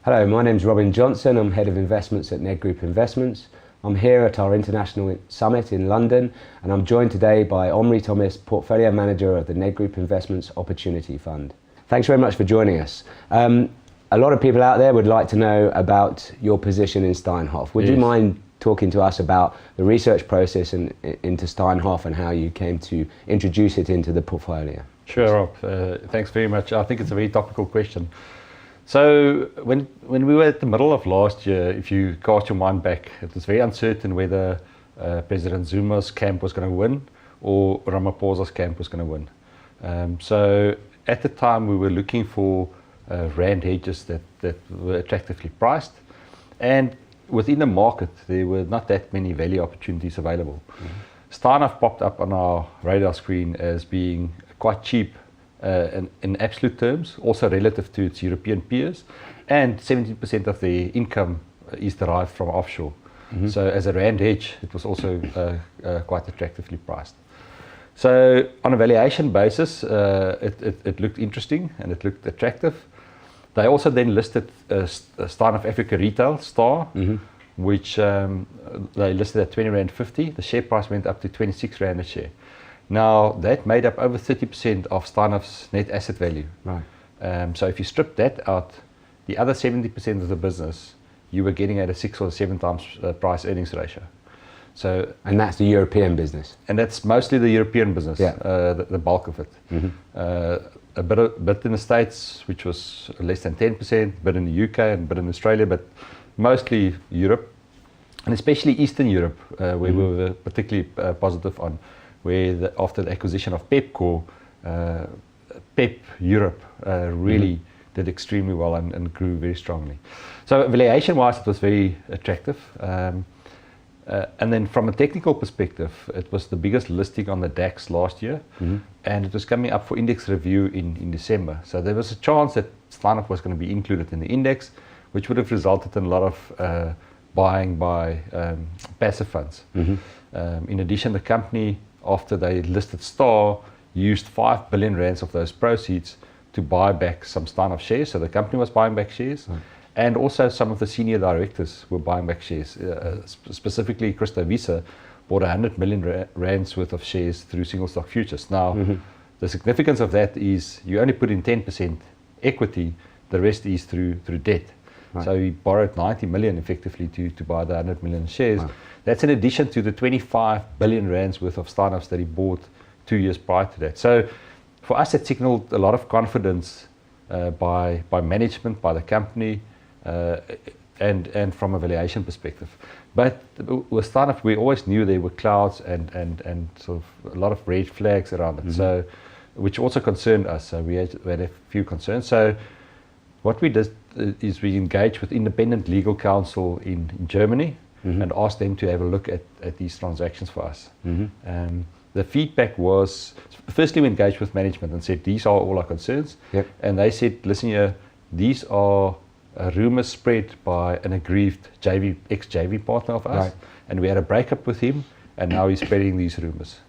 Hello, my name's Robin Johnson. I'm Head of Investments at Nedgroup Investments. I'm here at our International Summit in London, and I'm joined today by Omri Thomas, Portfolio Manager of the Nedgroup Investments Opportunity Fund. Thanks very much for joining us. A lot of people out there would like to know about your position in Steinhoff. Would you mind talking to us about the research process into Steinhoff and how you came to introduce it into the portfolio? Sure, Rob. Thanks very much. I think it's a very topical question. So when we were at the middle of last year, if you cast your mind back, it was very uncertain whether President Zuma's camp was going to win or Ramaphosa's camp was going to win. So at the time we were looking for rand hedges that were attractively priced, and within the market there were not that many value opportunities available. Steinhoff popped up on our radar screen as being quite cheap in absolute terms, also relative to its European peers, and 70% of their income is derived from offshore. So as a rand hedge, it was also quite attractively priced. So on a valuation basis, it looked interesting and it looked attractive. They also then listed Steinhoff Africa Retail, STAR, which they listed at 20 Rand 50. The share price went up to 26 Rand a share. Now, that made up over 30% of Steinhoff's net asset value. Right. So if you strip that out, the other 70% of the business, you were getting at a 6 or 7 times price earnings ratio. So, and that's the European business? And that's mostly the European business, yeah. The bulk of it. A bit in the States, which was less than 10%, a bit in the UK and a bit in Australia, but mostly Europe, and especially Eastern Europe, where we were particularly positive on, where after the acquisition of Pepco, Pep Europe really did extremely well and grew very strongly. So valuation-wise, it was very attractive. And then from a technical perspective, it was the biggest listing on the DAX last year, and it was coming up for index review in December. So there was a chance that Steinhoff was going to be included in the index, which would have resulted in a lot of buying by passive funds. In addition, the company, after they listed STAR, used 5 billion rands of those proceeds to buy back some Steinhoff shares. So the company was buying back shares. And also some of the senior directors were buying back shares. Specifically, Christo Wiese bought 100 million rands worth of shares through single stock futures. Now, the significance of that is you only put in 10% equity, the rest is through debt. Right. So he borrowed 90 million effectively to buy the 100 million shares. Wow. That's in addition to the 25 billion rands worth of Steinhoffs that he bought 2 years prior to that. So for us, it signaled a lot of confidence by management, by the company, and from a valuation perspective. But with Steinhoff, we always knew there were clouds and sort of a lot of red flags around it, so which also concerned us. So we had a few concerns. So what we did is we engaged with independent legal counsel in Germany and asked them to have a look at these transactions for us. The feedback was, firstly we engaged with management and said, these are all our concerns. And they said, listen here, these are rumors spread by an aggrieved ex-JV partner of us, and we had a breakup with him, and now he's spreading these rumors.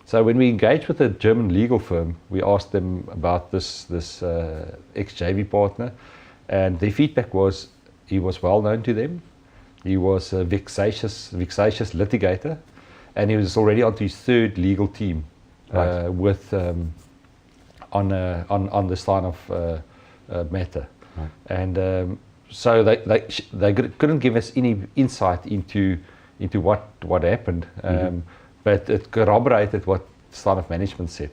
So when we engaged with a German legal firm, we asked them about this ex-JV partner, and their feedback was he was well known to them. He was a vexatious litigator, and he was already onto his third legal team with on the Steinhoff matter. And so they couldn't give us any insight into what happened, but it corroborated what Steinhoff management said.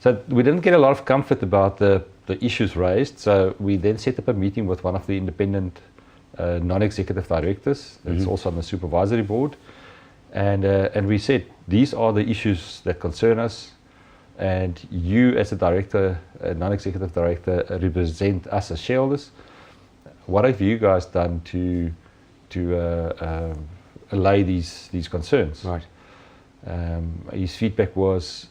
So we didn't get a lot of comfort about the issues raised. So we then set up a meeting with one of the independent non-executive directors. It's also on the supervisory board, and we said these are the issues that concern us. And you, as a director, a non-executive director, represent us as shareholders. What have you guys done to allay these concerns? His feedback was,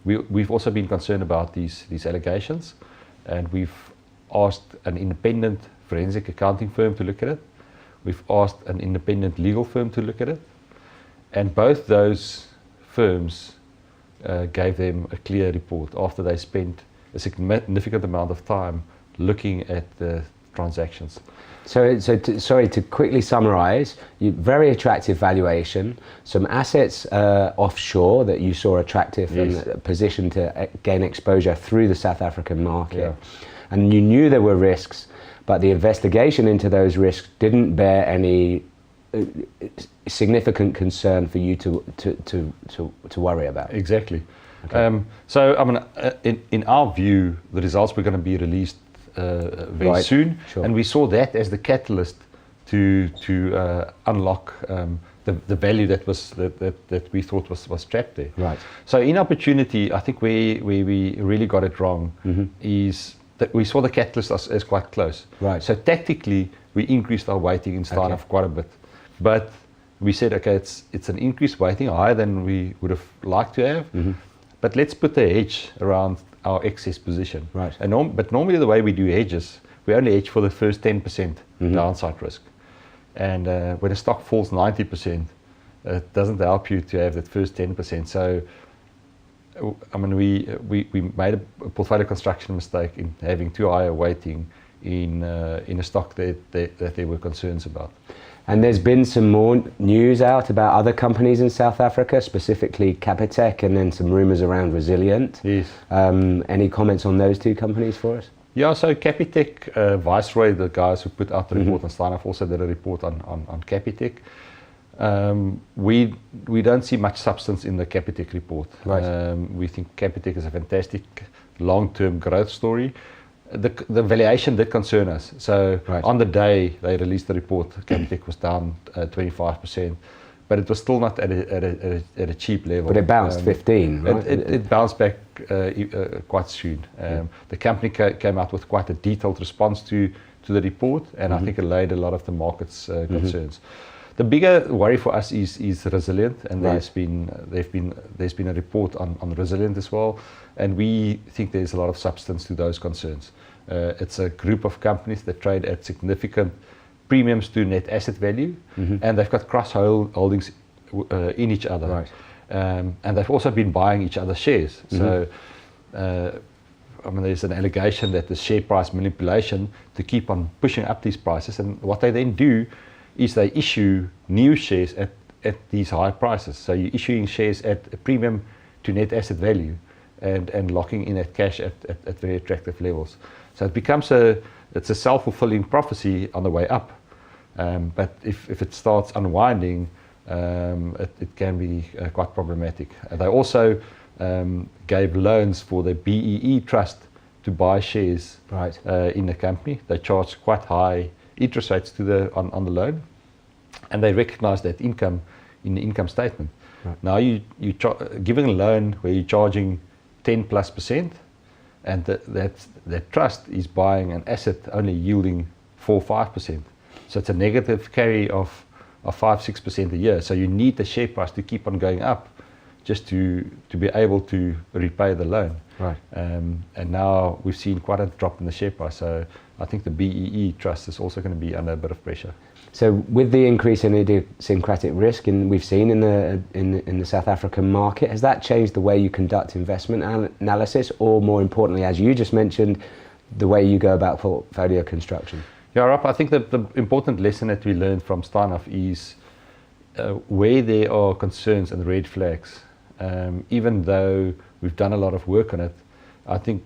we've also been concerned about these allegations, and we've asked an independent forensic accounting firm to look at it. We've asked an independent legal firm to look at it, and both those firms gave them a clear report after they spent a significant amount of time looking at the transactions. Sorry, to quickly summarise, very attractive valuation, some assets offshore that you saw attractive and positioned to gain exposure through the South African market. And you knew there were risks, but the investigation into those risks didn't bear any significant concern for you to worry about. Exactly. Okay. So, I mean, in our view, the results were going to be released very soon, and we saw that as the catalyst to unlock the value that we thought was trapped there. Right. So, in opportunity, I think where we really got it wrong is that we saw the catalyst as quite close. Right. So, tactically, we increased our weighting in Steinhoff quite a bit, but we said, okay, it's an increased weighting, higher than we would have liked to have. But let's put a hedge around our excess position. Right. But normally the way we do hedges, we only hedge for the first 10% downside risk. And when a stock falls 90%, it doesn't help you to have that first 10%. So, I mean, we made a portfolio construction mistake in having too high a weighting in a stock that there were concerns about. And there's been some more news out about other companies in South Africa, specifically Capitec, and then some rumours around Resilient. Yes. Any comments on those two companies for us? Yeah, so Capitec, Viceroy, the guys who put out the report on Steinhoff, also did a report on Capitec. We don't see much substance in the Capitec report. Right. We think Capitec is a fantastic long-term growth story. The valuation did concern us. So on the day they released the report, Capitec was down 25%, but it was still not at a cheap level. But it bounced 15, right? It bounced back quite soon. The company came out with quite a detailed response to the report, and I think it allayed a lot of the market's concerns. The bigger worry for us is Resilient, and there's been a report on Resilient as well, and we think there's a lot of substance to those concerns. It's a group of companies that trade at significant premiums to net asset value, and they've got cross holdings in each other. Right. And they've also been buying each other's shares. So, I mean, there's an allegation that the share price manipulation to keep on pushing up these prices, and what they then do is they issue new shares at these high prices. So you're issuing shares at a premium to net asset value and locking in that cash at very attractive levels. So it becomes it's a self-fulfilling prophecy on the way up. But if it starts unwinding, it can be quite problematic. They also gave loans for the BEE trust to buy shares in the company. They charged quite high interest rates on the loan, and they recognize that income in the income statement. Right. Now you giving a loan where you're charging 10+%, and that trust is buying an asset only yielding 4-5%. So it's a negative carry of 5-6% a year. So you need the share price to keep on going up just to be able to repay the loan. Right. And now we've seen quite a drop in the share price. So I think the BEE trust is also going to be under a bit of pressure. So with the increase in idiosyncratic risk we've seen in the South African market, has that changed the way you conduct investment analysis, or more importantly, as you just mentioned, the way you go about portfolio construction? Yeah, Rob, I think that the important lesson that we learned from Steinhoff is where there are concerns and red flags, even though we've done a lot of work on it, I think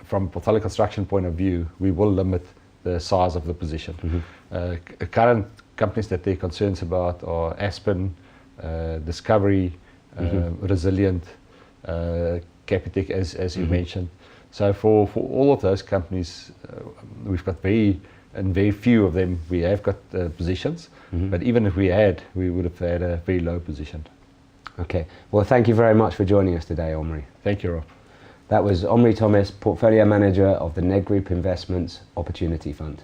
from a portfolio construction point of view, we will limit the size of the position. Current companies that they're concerns about are Aspen, Discovery, Resilient, Capitec, as you mentioned. So for all of those companies, we've got very few of them we have got positions, but even if we had, we would have had a very low position. Okay, well, thank you very much for joining us today, Omri. Thank you, Rob. That was Omri Thomas, Portfolio Manager of the Nedgroup Investments Opportunity Fund.